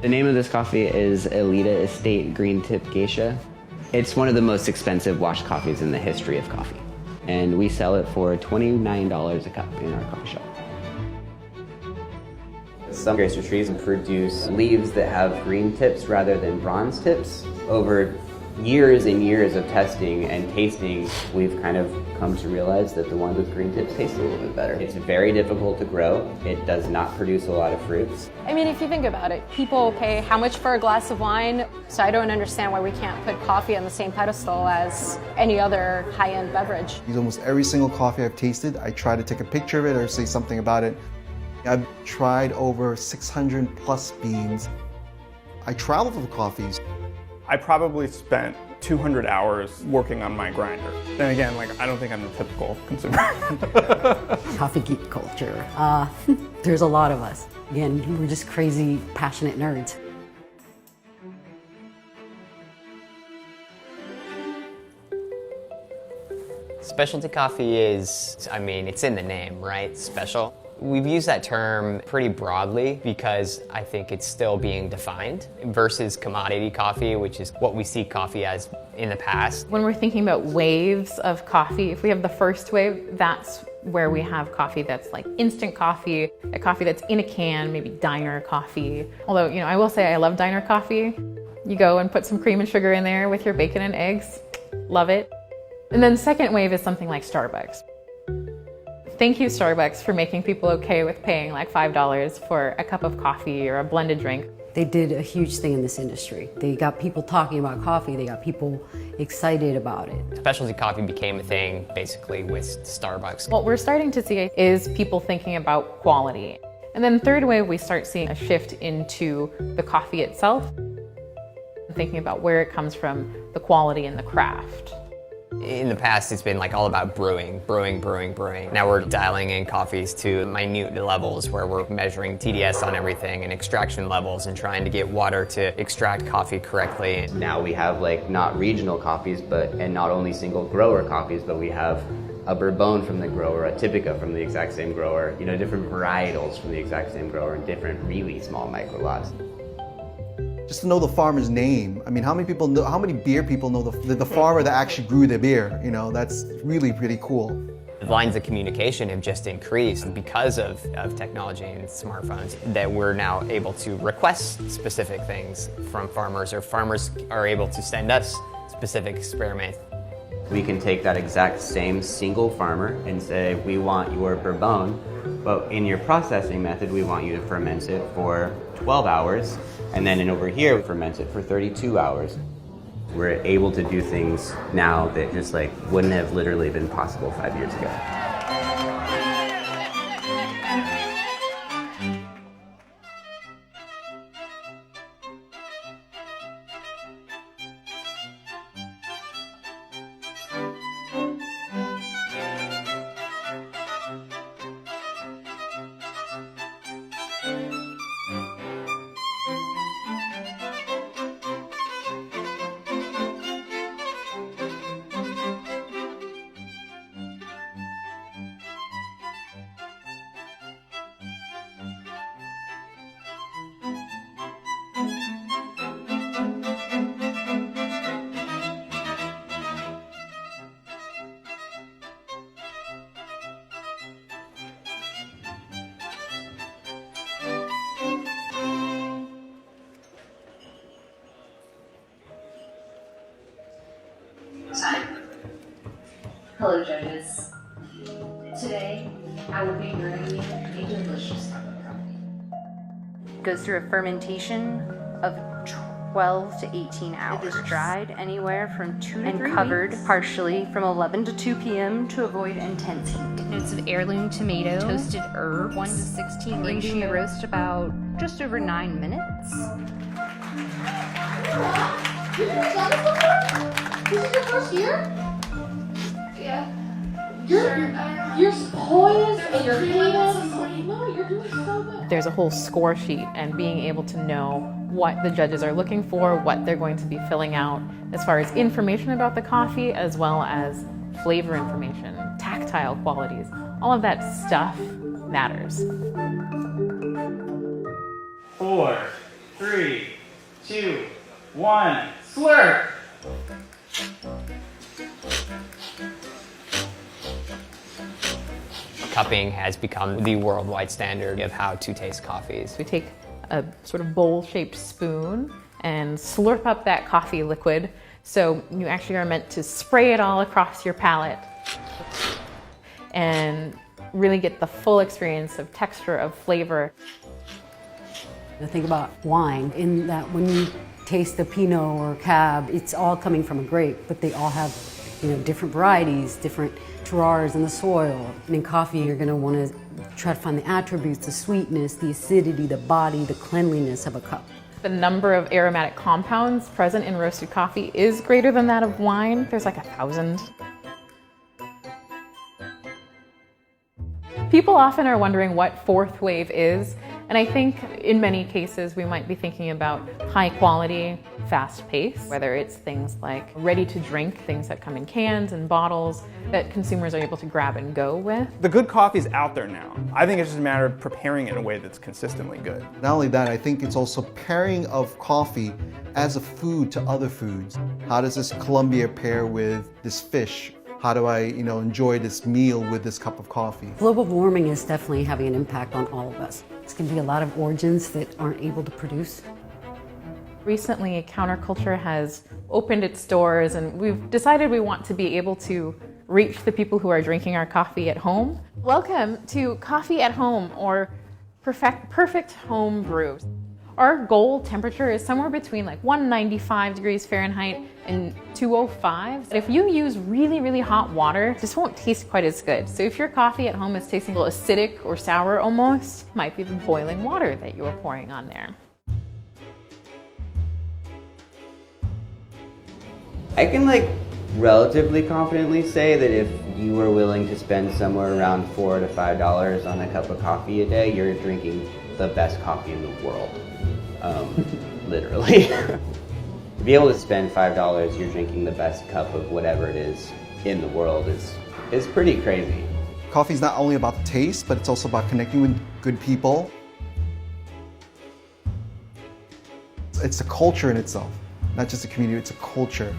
The name of this coffee is Elita Estate Green Tip Geisha. It's one of the most expensive washed coffees in the history of coffee. And we sell it for $29 a cup in our coffee shop. Some geyser trees produce leaves that have green tips rather than bronze tips. Over years and years of testing and tasting, we've kind of come to realize that the ones with green tips taste a little bit better. It's very difficult to grow. It does not produce a lot of fruits. I mean, if you think about it, people pay how much for a glass of wine? So I don't understand why we can't put coffee on the same pedestal as any other high-end beverage. Almost every single coffee I've tasted, I try to take a picture of it or say something about it. I've tried over 600 plus beans. I travel for coffees. I probably spent 200 hours working on my grinder. Then again, I don't think I'm the typical consumer. Coffee geek culture. There's a lot of us. Again, we're just crazy, passionate nerds. Specialty coffee is, it's in the name, right? Special. We've used that term pretty broadly because I think it's still being defined versus commodity coffee, which is what we see coffee as in the past. When we're thinking about waves of coffee, if we have the first wave, that's where we have coffee that's like instant coffee, a coffee that's in a can, maybe diner coffee. Although, I will say I love diner coffee. You go and put some cream and sugar in there with your bacon and eggs. Love it. And then second wave is something like Starbucks. Thank you, Starbucks, for making people okay with paying like $5 for a cup of coffee or a blended drink. They did a huge thing in this industry. They got people talking about coffee. They got people excited about it. Specialty coffee became a thing basically with Starbucks. What we're starting to see is people thinking about quality. And then third wave, we start seeing a shift into the coffee itself, thinking about where it comes from, the quality and the craft. In the past, it's been all about brewing. Now we're dialing in coffees to minute levels where we're measuring TDS on everything and extraction levels and trying to get water to extract coffee correctly. Now we have not regional coffees, and not only single grower coffees, but we have a Bourbon from the grower, a Typica from the exact same grower, different varietals from the exact same grower and different really small micro lots. Just to know the farmer's name. How many people know, how many beer people know the farmer that actually grew the beer? That's really pretty cool. The lines of communication have just increased because of technology and smartphones, that we're now able to request specific things from farmers, or farmers are able to send us specific experiments. We can take that exact same single farmer and say, we want your Bourbon, but in your processing method, we want you to ferment it for 12 hours. And then over here, we ferment it for 32 hours. We're able to do things now that just wouldn't have literally been possible 5 years ago. Hello, judges. Today, I will be brewing you a delicious cup of coffee. It goes through a fermentation of 12 to 18 hours. It is dried anywhere from 2 to 3 weeks and covered partially from 11 to 2 p.m. to avoid intense heat. Notes of heirloom tomato, toasted herb, 1 to 16 ratio. The roast about just over 9 minutes. You've never done this before? This is your first year? Yeah. You're poised and you're clean. No, you're doing so good. There's a whole score sheet, and being able to know what the judges are looking for, what they're going to be filling out as far as information about the coffee, as well as flavor information, tactile qualities. All of that stuff matters. 4, 3, 2, 1, slurp! Cupping has become the worldwide standard of how to taste coffees. We take a sort of bowl-shaped spoon and slurp up that coffee liquid. So you actually are meant to spray it all across your palate and really get the full experience of texture, of flavor. The thing about wine, in that when you taste the Pinot or Cab, it's all coming from a grape, but they all have, different varieties, different terroirs in the soil. And in coffee, you're gonna wanna try to find the attributes, the sweetness, the acidity, the body, the cleanliness of a cup. The number of aromatic compounds present in roasted coffee is greater than that of wine. There's like 1,000. People often are wondering what fourth wave is, and I think in many cases we might be thinking about high quality, fast pace, whether it's things like ready to drink, things that come in cans and bottles that consumers are able to grab and go with. The good coffee's out there now. I think it's just a matter of preparing it in a way that's consistently good. Not only that, I think it's also pairing of coffee as a food to other foods. How does this Colombia pair with this fish? How do I, enjoy this meal with this cup of coffee? Global warming is definitely having an impact on all of us. It's going to be a lot of origins that aren't able to produce. Recently, counterculture has opened its doors, and we've decided we want to be able to reach the people who are drinking our coffee at home. Welcome to Coffee at Home, or Perfect Home Brew. Our goal temperature is somewhere between like 195 degrees Fahrenheit and 205. If you use really, really hot water, this won't taste quite as good. So if your coffee at home is tasting a little acidic or sour almost, it might be the boiling water that you are pouring on there. I can relatively confidently say that if you were willing to spend somewhere around $4 to $5 on a cup of coffee a day, you're drinking the best coffee in the world. Literally. To be able to spend $5, you're drinking the best cup of whatever it is in the world is pretty crazy. Coffee's not only about the taste, but it's also about connecting with good people. It's a culture in itself, not just a community, it's a culture.